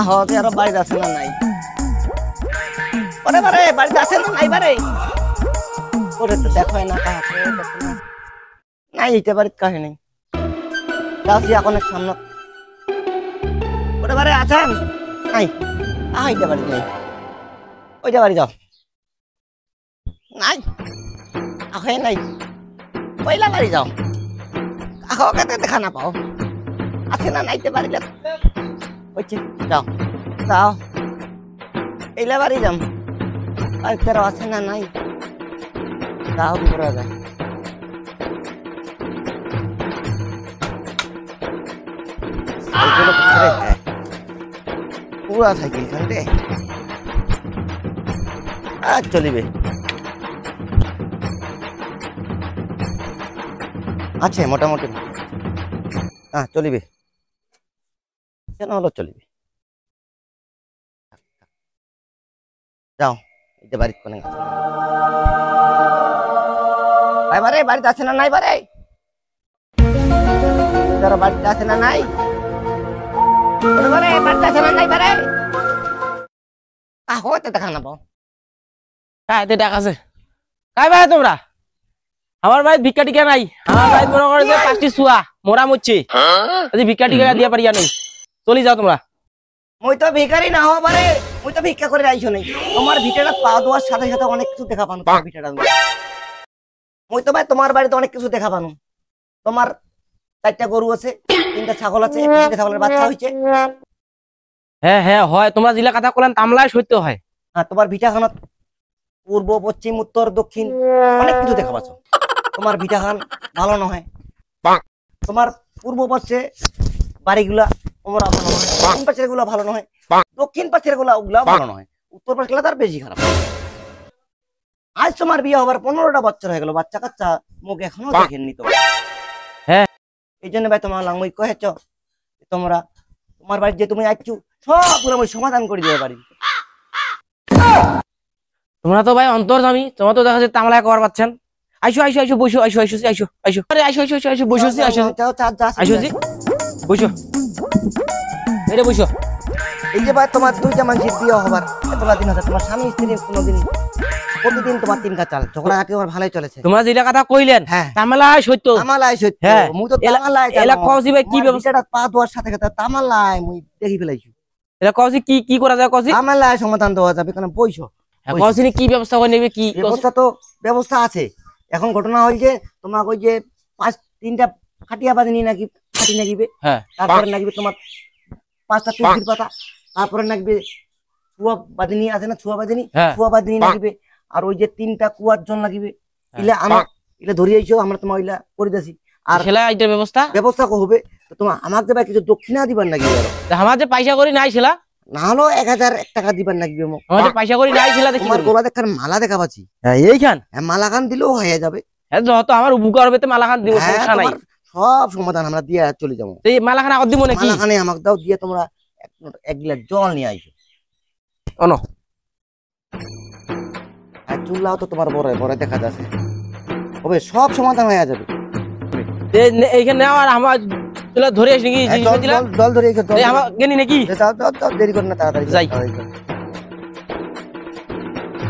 হতে আরো বাড়ি আছে না নাই ওরে বারে বাড়ি আছে না নাই বারে ওরে তো দেখো না কাহাকে দেখো না নাই এইটা বাড়িতে কাহে নাই যাচ্ছি এখন এক সামনে ওরে বারে আছেন নাই এইটা বাড়িতে নাই ওইটা বাড়ি যাও নাই আহে নাই পয়লা বাড়ি যাও কাহকে দেখা না পাও আছে না নাইতে বাড়ি যাও ওইছে যাও যাও এইলা বাড়ি যাম আর তেরো আছে না নাই যাও কি করা যায় সাইকেল পছরে পুরা সাইকেল খান্ডে আজ চলিবে আছে মোটামুটি হ্যাঁ চলিবে কেন হলো চলিবে যাও এটা বাড়িতে কোনে ভাই বারে বাড়িতে আছে না নাই বারে তোর বাড়িতে আছে না নাই বারে বাড়িতে আছে না নাই বারে হতে দেখা না পাও কাইতে ডাকাছে কাই ভাই তোমরা আমার ভাই ভিক্ষা টিকা নাই আমার ভাই মনে করে যে পাঁচটি সুয়া মোরা মুচ্ছি আজি ভিক্ষা টিকা দিয়া পারিয়া নাই চলি যাও তোমরা মই তো ভিখারি না হও বারে মই তো ভিক্ষা করে আইছো নাই তোমার ভিটাটা পা দেওয়ার সাথে সাথে অনেক কিছু দেখা পানো তোমার ভিটাটা মই তো ভাই তোমার বাড়িতে অনেক কিছু দেখা পানো তোমার চারটা গরু আছে তিনটা ছাগল আছে তিনটা ছাগলের বাচ্চা হইছে হ্যাঁ হ্যাঁ হয় তোমরা জিলা কথা কলেন তামলায় সত্য হয় হ্যাঁ তোমার ভিটাখানত পূর্ব পশ্চিম উত্তর দক্ষিণ অনেক কিছু দেখা পাচ্ছ তোমার ভিটাখান ভালো নয় তোমার পূর্ব পাশে বাড়িগুলা তোমরা ভালো নয় পশ্চিম পাশের গুলা ভালো নয় দক্ষিণ পাশের গুলা ওগুলা ভালো নয় উত্তর পাশের গুলা তার বেশি খারাপ আজ তোমার বিয়ে হবার 15টা বছর হয়ে গেল বাচ্চা কাচ্চা মুখ এখনো দেখেননি তো হ্যাঁ এই জন্য ভাই তোমার লাঙ্গুই কহেছ তোমরা তোমার বাড়ি যে তুমি আইছো সব পুরো আমি সমাধান করে দিতে পারি তোমরা তো ভাই অন্তর্জামী তোমরা তো দেখা যাচ্ছে তামলায় কবার পাচ্ছেন আইসো আইসো আইসো বসো আইসো আইসো আইসো আইসো আরে আইসো আইসো আইসো বসো আইসো আইসো জি বসো এটা বসো এই যে ভাই তোমার দুইটা মানুষের বিয়ে হবার এতটা দিন আছে তোমার স্বামী স্ত্রী কোনোদিন প্রতিদিন তোমার তিনটা চাল ঝগড়া আগে আমার ভালোই চলেছে তোমরা যেটা কথা কইলেন তামালায় সত্য তামালায় সত্য মুই তো তামালায় এলা কওছি ভাই কি ব্যবস্থাটা পা দেওয়ার সাথে সাথে তামালায় মুই দেখি ফেলাইছি এলা কওছি কি কি করা যায় কওছি তামালায় সমাধান দেওয়া যাবে কারণ পয়সা কওছি কি ব্যবস্থা করে নেবে কি ব্যবস্থা তো ব্যবস্থা আছে এখন ঘটনা হল যে তোমার ওই যে তিনটা খাটিয়া বাঁধিনি নাকি খাটি নাকিবে তারপরে নাকিবে তোমার 5টা তুলসীর পাতা তারপরে নাকিবে ছুয়া বাঁধিনি আছে না ছুয়া বাঁধিনি নাকিবে আর ওই যে 3টা কুয়ার জল লাগিবে ইলা আমার ইলা ধরি আইছো আমরা তোমার ইলা করে দেছি আর খেলা এইটার ব্যবস্থা হবে তো তোমার আমাকে দেবা কিছু দক্ষিণা দিবার নাকি আমার যে পয়সা করি নাই ছেলা না হলো 1000 টাকা দিবার নাকি আমার যে পয়সা করি নাই ছেলা দেখি তোমার গোলা দেখার মালা দেখা পাচ্ছি এইখান মালা খান দিলেও হয়ে যাবে যত আমার উপকার হবে তো মালা খান দিব সমস্যা নাই সব সমাধান আমরা দিয়ে চলে যাবো এই মালা খান আগত দিব নাকি মালা খানে আমাকে দাও দিয়ে তোমরা এক গ্লাস জল নিয়ে আইছো অনো আর চুল্লাও তো তোমার বড় বড় দেখা যাচ্ছে হবে সব সমাধান হয়ে যাবে এইখানে আর আমার চুলা ধরে আসি নাকি জল ধরে জল আমার গেনি নাকি দেরি কর না তাড়াতাড়ি যাই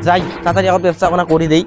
যাই তাড়াতাড়ি আমার ব্যবস্থাপনা করে দেই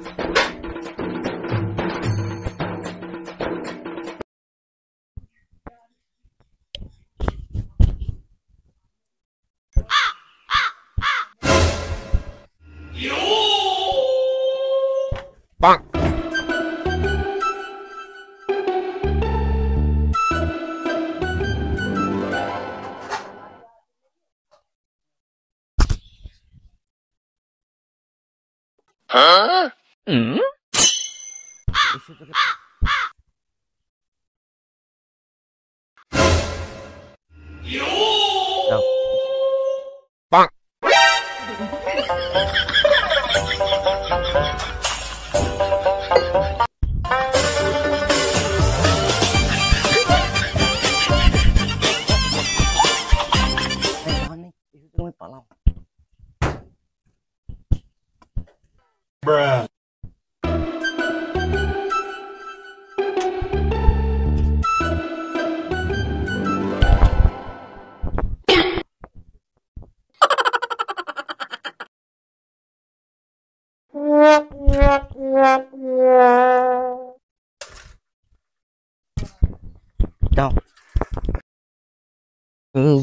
Bruh.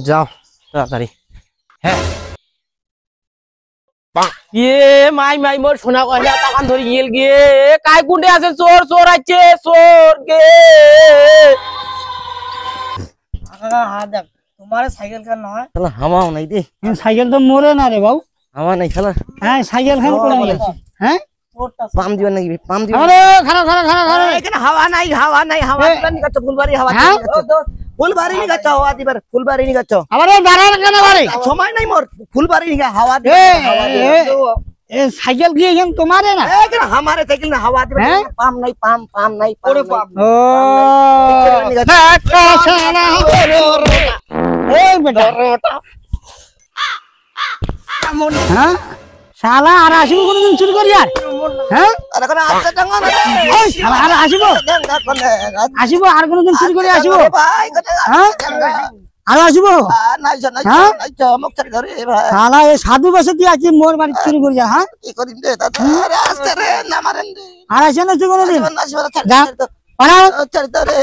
যাও তাড়াতাড়ি হ্যাঁ ইয়ে মাই মাই মোর সোনা কয়লা টাকান ধরে গেল গে কাই কুন্ডে আছে চোর চোর আছে চোর গে হ্যাঁ দেখ তোমার সাইকেল খান নয় শালা হামাও নাই দে সাইকেল তো মরে না রে বাবু হামা নাই শালা হ্যাঁ সাইকেল খান করে গেছে হ্যাঁ পাম দিবেন নাকি পাম দিবেন আরে খারাপ খারাপ খারাপ এখানে হাওয়া নাই হাওয়া দিবেন নি গাচ্ছ ফুলবাড়ি হাওয়া হ্যাঁ? ফুলবাড়ি নি গাচ্ছ হাওয়া দিবার ফুলবাড়ি নি গাচ্ছ আবার দাঁড়ান কেন বাড়ি সময় নাই মোর ফুলবাড়ি নি হাওয়া এ, দিবেন এ সাইকেল কি এখন তোমারে না এখানে আমারে সাইকেল না হাওয়া দিবেন হ্যাঁ? পাম নাই পাম পাম নাই পাম ও এই বেটা হ্যাঁ শালা আর আসিব কোনদিন চুরি করি আর হ্যাঁ আরে কোন আচ্ছা টাঙ্গা না ওই শালা আর আসিব আসিব আর কোনদিন চুরি করে আসিব ভাই কথা হ্যাঁ আর আসিব নাই নাই হ্যাঁ? নাই মুখ ছাড়ি ধরে ভাই শালা এই সাধু বসে দিয়ে আছি মোর বাড়ি চুরি করি যা হ্যাঁ কি করিম রে দাদা আরে আস্তে রে না মারেন রে আর আসে না তুই কোনদিন না যা পাড়া ছাড়ি ধরে